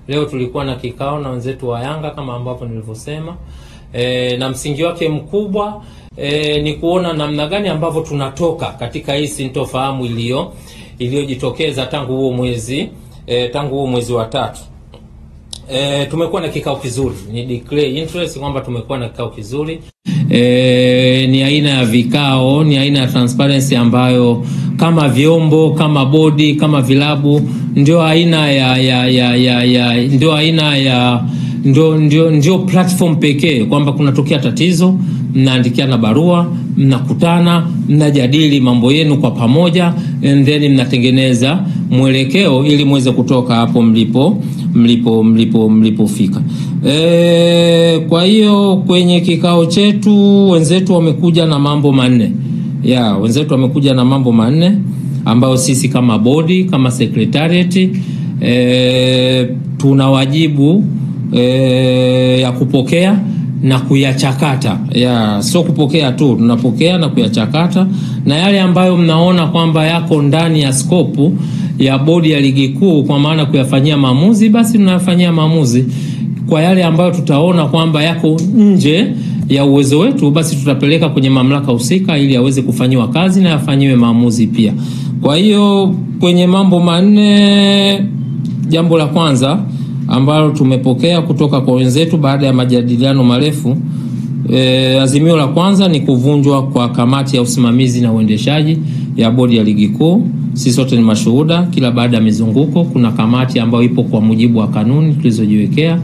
Leo tulikuwa na kikao na wenzetu wa Yanga kama ambavyo nilivyosema, na msingi wake mkubwa ni kuona namna gani ambavyo tunatoka katika hii sintofahamu iliyojitokeza tangu huo mwezi wa 3. Tumekuwa na kikao kizuri, ni declare interest kwamba tumekuwa na kikao kizuri. Ni aina ya vikao, ni aina ya transparency ambayo kama vyombo, kama bodi, kama vilabu ndio ndio platform pekee kwamba kunatokea tatizo, mnaandikiana barua, mnakutana, mnajadili mambo yenu kwa pamoja, and then mnatengeneza mwelekeo ili muweze kutoka hapo mlipofika. Kwa hiyo kwenye kikao chetu wenzetu wamekuja na mambo manne. Wenzetu wamekuja na mambo manne ambayo sisi kama bodi, kama secretariat tuna wajibu ya kupokea na kuyachakata. Sio kupokea tu, tunapokea na kuyachakata, na yale ambayo mnaona kwamba yako ndani ya scope ya bodi ya ligi kuu kwa maana kuyafanyia maamuzi, basi tunayafanyia maamuzi. Kwa yale ambayo tutaona kwamba yako nje ya uwezo wetu, basi tutapeleka kwenye mamlaka husika ili yaweze kufanyiwa kazi na yafanyiwe maamuzi pia. Kwa hiyo kwenye mambo manne, jambo la kwanza ambalo tumepokea kutoka kwa wenzetu baada ya majadiliano marefu, azimio la kwanza ni kuvunjwa kwa kamati ya usimamizi na uendeshaji ya bodi ya ligi kuu. Sisi sote ni mashuhuda, kila baada ya mizunguko kuna kamati ambayo ipo kwa mujibu wa kanuni tulizojiwekea.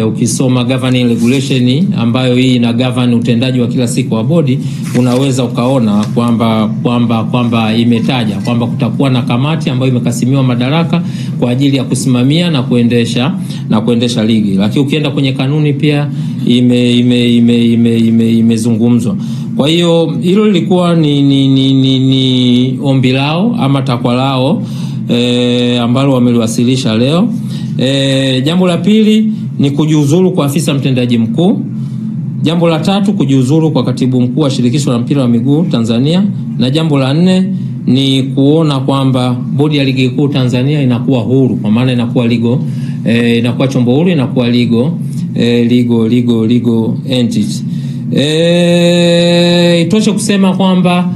Ukisoma governing regulation ambayo hii ina govern utendaji wa kila siku wa bodi, unaweza ukaona kwamba imetaja kwamba kutakuwa na kamati ambayo imekasimiwa madaraka kwa ajili ya kusimamia na kuendesha ligi. Lakini ukienda kwenye kanuni pia imezungumzwa. Kwa hiyo hilo lilikuwa ni ombi lao ama takwa lao ambalo wameliwasilisha leo. Jambo la pili ni kujiuzulu kwa afisa mtendaji mkuu. Jambo la tatu kujiuzulu kwa katibu mkuu wa shirikisho la mpira wa miguu Tanzania, na jambo la 4 ni kuona kwamba bodi ya ligi kuu Tanzania inakuwa huru, kwa maana inakuwa inakuwa chombo huru, inakuwa legal entity. Itoshe kusema kwamba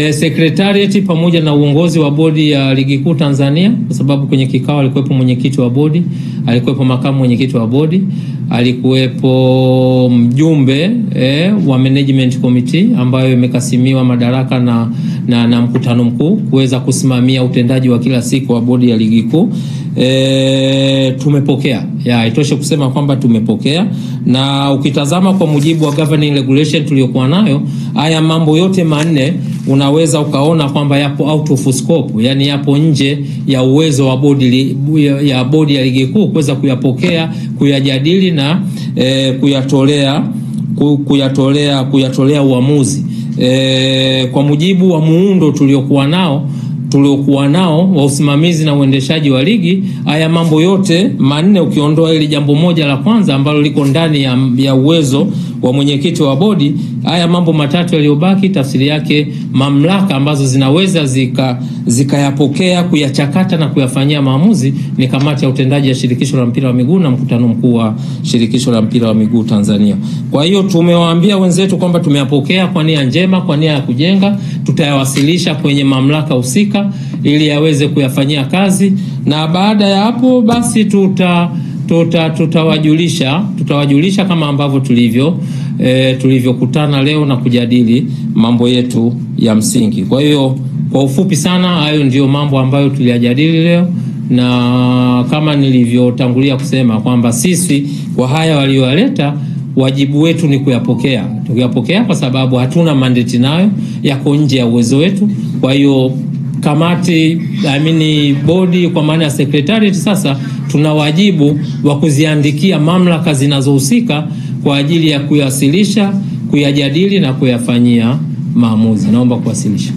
secretariat pamoja na uongozi wa bodi ya ligi kuu Tanzania, kwa sababu kwenye kikao alikuwepo mwenyekiti wa bodi, alikuwepo makamu mwenyekiti wa bodi, alikuwepo mjumbe wa management committee ambayo imekasimiwa madaraka na mkutano mkuu kuweza kusimamia utendaji wa kila siku wa bodi ya ligi kuu. Tumepokea. Itoshe kusema kwamba tumepokea, na ukitazama kwa mujibu wa governing regulation tuliyokuwa nayo, haya mambo yote manne unaweza ukaona kwamba yapo out of scope, yani yapo nje ya uwezo wa bodi ya ligi kuu kuweza kuyapokea, kuyajadili na kuyatolea uamuzi. Kwa mujibu wa muundo tuliokuwa nao wa usimamizi na uendeshaji wa ligi, haya mambo yote manne ukiondoa ili jambo moja la kwanza ambalo liko ndani ya uwezo wa mwenyekiti wa bodi, haya mambo matatu yaliyobaki, tafsiri yake mamlaka ambazo zinaweza zikayapokea, kuyachakata na kuyafanyia maamuzi ni kamati ya utendaji ya shirikisho la mpira wa miguu na mkutano mkuu wa shirikisho la mpira wa miguu Tanzania. Kwa hiyo tumewaambia wenzetu kwamba tumeyapokea kwa nia njema, kwa nia ya kujenga. Tutayawasilisha kwenye mamlaka husika ili yaweze kuyafanyia kazi, na baada ya hapo basi tutawajulisha kama ambavyo tulivyokutana leo na kujadili mambo yetu ya msingi. Kwa hiyo kwa ufupi sana, hayo ndio mambo ambayo tuliyajadili leo, na kama nilivyotangulia kusema kwamba sisi kwa haya walioyaleta, wajibu wetu ni kuyapokea. Tukiyapokea kwa sababu hatuna mandate nayo, yako nje ya uwezo wetu. Kwa hiyo kamati, bodi kwa maana ya secretariat, sasa tuna wajibu wa kuziandikia mamlaka zinazohusika kwa ajili ya kuyawasilisha, kuyajadili na kuyafanyia maamuzi. Naomba kuwasilisha.